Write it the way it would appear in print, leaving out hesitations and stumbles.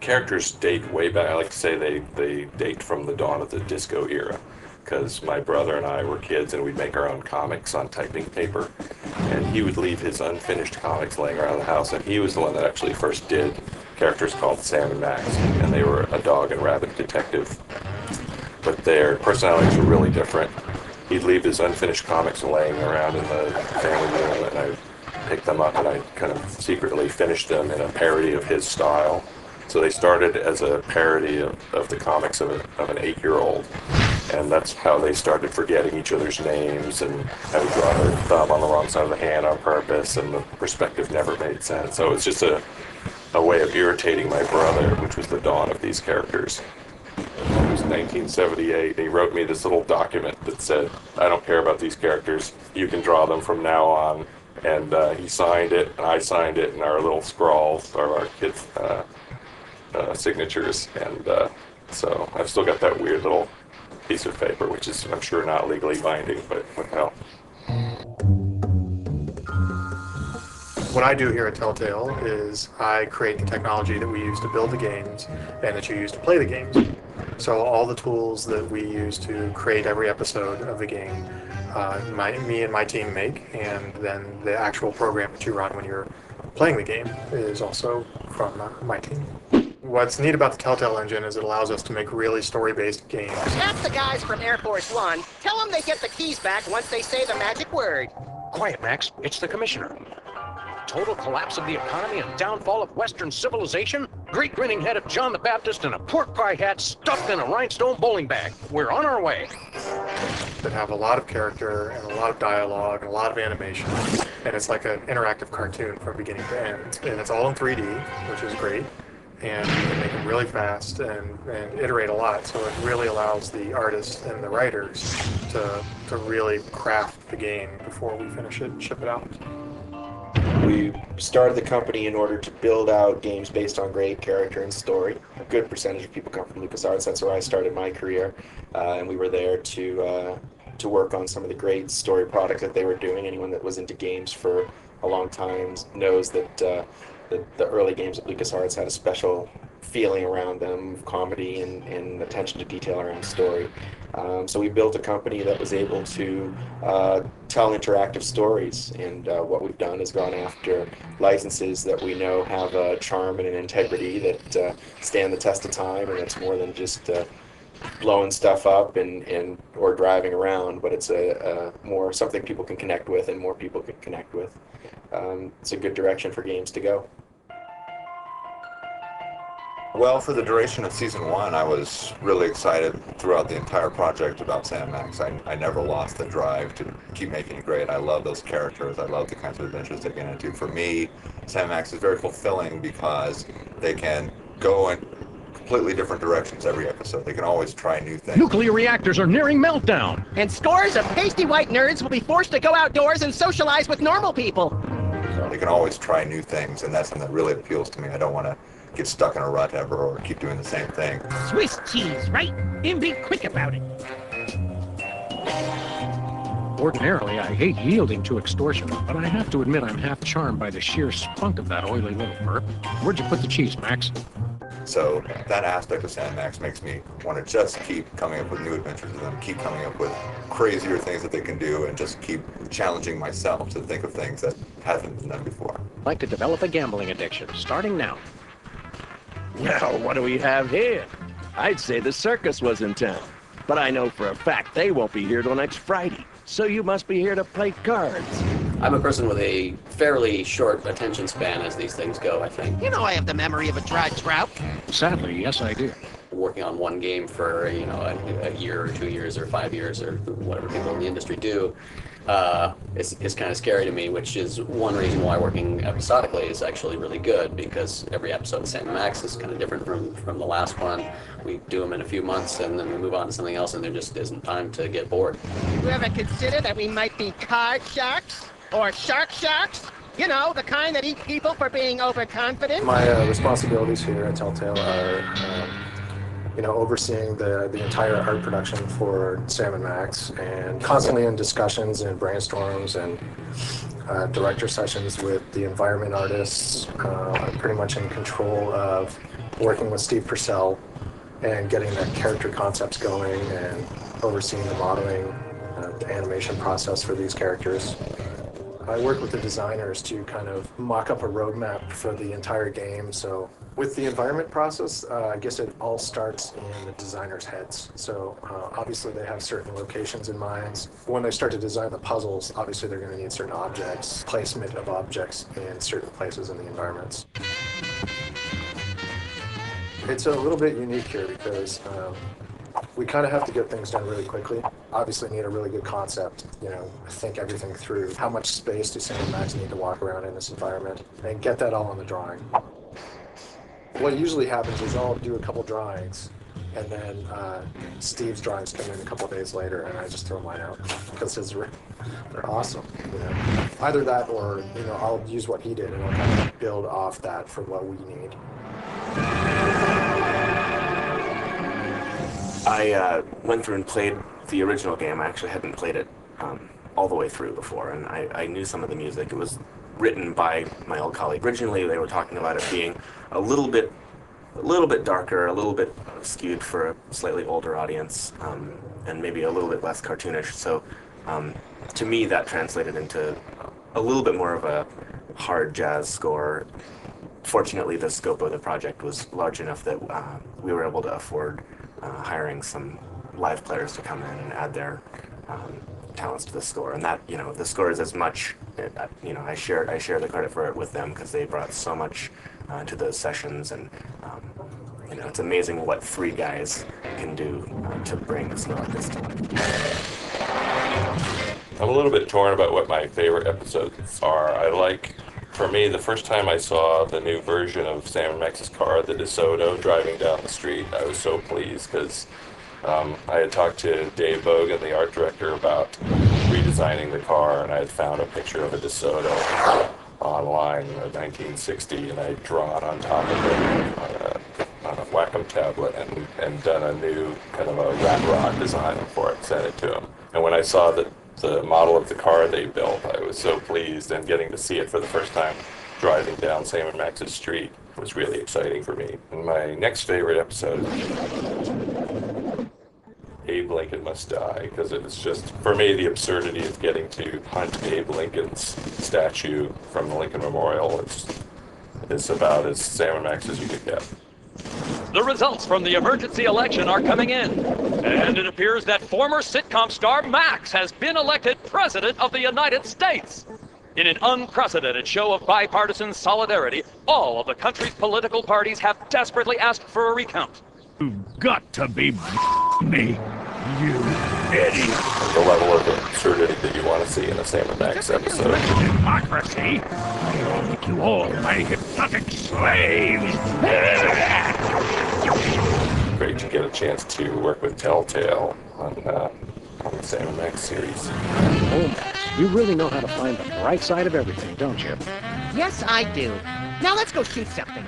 characters date way back. I like to say they date from the dawn of the disco era, because my brother and I were kids and we'd make our own comics on typing paper, and he would leave his unfinished comics laying around the house, and he was the one that actually first did characters called Sam and Max, and they were a dog and rabbit detective, but their personalities were really different. He'd leave his unfinished comics laying around in the family room, and I'd pick them up and I'd kind of secretly finish them in a parody of his style. So they started as a parody of the comics of an 8-year-old, and that's how they started forgetting each other's names and having drawn their thumb on the wrong side of the hand on purpose, and the perspective never made sense. So it's just a way of irritating my brother, which was the dawn of these characters. It was 1978. He wrote me this little document that said, "I don't care about these characters. You can draw them from now on." And he signed it, and I signed it, and our little scrawls are our kids' signatures. And so I've still got that weird little piece of paper, which is, I'm sure, not legally binding, but what the hell. What I do here at Telltale is I create the technology that we use to build the games and that you use to play the games. So all the tools that we use to create every episode of the game, me and my team make, and then the actual program that you run when you're playing the game is also from my team. What's neat about the Telltale engine is it allows us to make really story-based games. Ask the guys from Air Force One. Tell them they get the keys back once they say the magic word. Quiet, Max. It's the commissioner. Total collapse of the economy and downfall of Western civilization? Great grinning head of John the Baptist and a pork pie hat stuffed in a rhinestone bowling bag. We're on our way. That have a lot of character and a lot of dialogue and a lot of animation. And it's like an interactive cartoon from beginning to end. And it's all in 3D, which is great. And you can make them really fast and iterate a lot. So it really allows the artists and the writers to really craft the game before we finish it and ship it out. We started the company in order to build out games based on great character and story. A good percentage of people come from LucasArts. That's where I started my career, and we were there to work on some of the great story products that they were doing. Anyone that was into games for a long time knows that the early games of LucasArts had a special feeling around them, comedy and attention to detail around story. So we built a company that was able to tell interactive stories, and what we've done is gone after licenses that we know have a charm and an integrity that stand the test of time, and it's more than just blowing stuff up or driving around, but it's a more something people can connect with and more people can connect with. It's a good direction for games to go. Well, for the duration of season 1, I was really excited throughout the entire project about Sam Max. I never lost the drive to keep making it great. I love those characters. I love the kinds of adventures they get into. For me, Sam Max is very fulfilling because they can go in completely different directions every episode. They can always try new things. Nuclear reactors are nearing meltdown. And scores of pasty white nerds will be forced to go outdoors and socialize with normal people. They can always try new things, and that's something that really appeals to me. I don't want to get stuck in a rut ever or keep doing the same thing. Swiss cheese, right? And be quick about it. Ordinarily, I hate yielding to extortion, but I have to admit I'm half charmed by the sheer spunk of that oily little burp. Where'd you put the cheese, Max? So that aspect of Sam Max makes me want to just keep coming up with new adventures with them, keep coming up with crazier things that they can do, and just keep challenging myself to think of things that haven't been done before. I'd like to develop a gambling addiction, starting now. Well, what do we have here? I'd say the circus was in town, but I know for a fact they won't be here till next Friday, so you must be here to play cards. I'm a person with a fairly short attention span as these things go, I think. You know I have the memory of a dried trout. Sadly, yes, I do. Working on one game for, a year or 2 years or 5 years or whatever people in the industry do, is kind of scary to me, which is one reason why working episodically is actually really good, because every episode of Sam Max is kind of different from the last one. We do them in a few months and then we move on to something else, and there just isn't time to get bored. You ever consider that we might be card sharks? Or shark sharks? You know, the kind that eat people for being overconfident? My responsibilities here at Telltale are overseeing the entire art production for Sam and Max, and constantly in discussions and brainstorms and director sessions with the environment artists. I'm pretty much in control of working with Steve Purcell and getting the character concepts going and overseeing the modeling, the animation process for these characters. I work with the designers to kind of mock up a roadmap for the entire game. So with the environment process, I guess it all starts in the designers' heads. So obviously they have certain locations in mind. When they start to design the puzzles, obviously they're going to need certain objects, placement of objects in certain places in the environments. It's a little bit unique here because we kind of have to get things done really quickly. Obviously need a really good concept, think everything through. How much space do Sam and Max need to walk around in this environment? And get that all on the drawing. What usually happens is I'll do a couple drawings, and then Steve's drawings come in a couple days later, and I just throw mine out because they're awesome. Either that, or I'll use what he did, and I'll kind of build off that for what we need. I went through and played the original game. I actually hadn't played it all the way through before, and I knew some of the music. It was written by my old colleague. Originally, they were talking about it being a little bit darker, a little bit skewed for a slightly older audience, and maybe a little bit less cartoonish. So, to me, that translated into a little bit more of a hard jazz score. Fortunately, the scope of the project was large enough that we were able to afford hiring some live players to come in and add their talents to the score. And that, the score is as much, I share the credit for it with them because they brought so much to those sessions. And, it's amazing what 3 guys can do to bring a score like this to life. I'm a little bit torn about what my favorite episodes are. For me, the first time I saw the new version of Sam and Max's car, the DeSoto, driving down the street, I was so pleased because I had talked to Dave Bogan, the art director, about redesigning the car, and I had found a picture of a DeSoto online in 1960, and I had drawn on top of it on a Wacom tablet and done a new kind of a rat rod design for it, sent it to him. And when I saw the model of the car they built, I was so pleased, and getting to see it for the first time driving down Sam and Max's street was really exciting for me. And my next favorite episode, Abe Lincoln Must Die, because it was just, for me, the absurdity of getting to hunt Abe Lincoln's statue from the Lincoln Memorial. It's about as Sam and Max as you could get. The results from the emergency election are coming in, and it appears that former sitcom star Max has been elected President of the United States. In an unprecedented show of bipartisan solidarity, all of the country's political parties have desperately asked for a recount. You've got to be me, you idiot. The level of absurdity that you want to see in a Sam and Max episode. Democracy? I'll make you all my hypnotic slaves. Great to get a chance to work with Telltale on the Sam and Max series. Oh, Max, you really know how to find the bright side of everything, don't you? Yes, I do. Now let's go shoot something.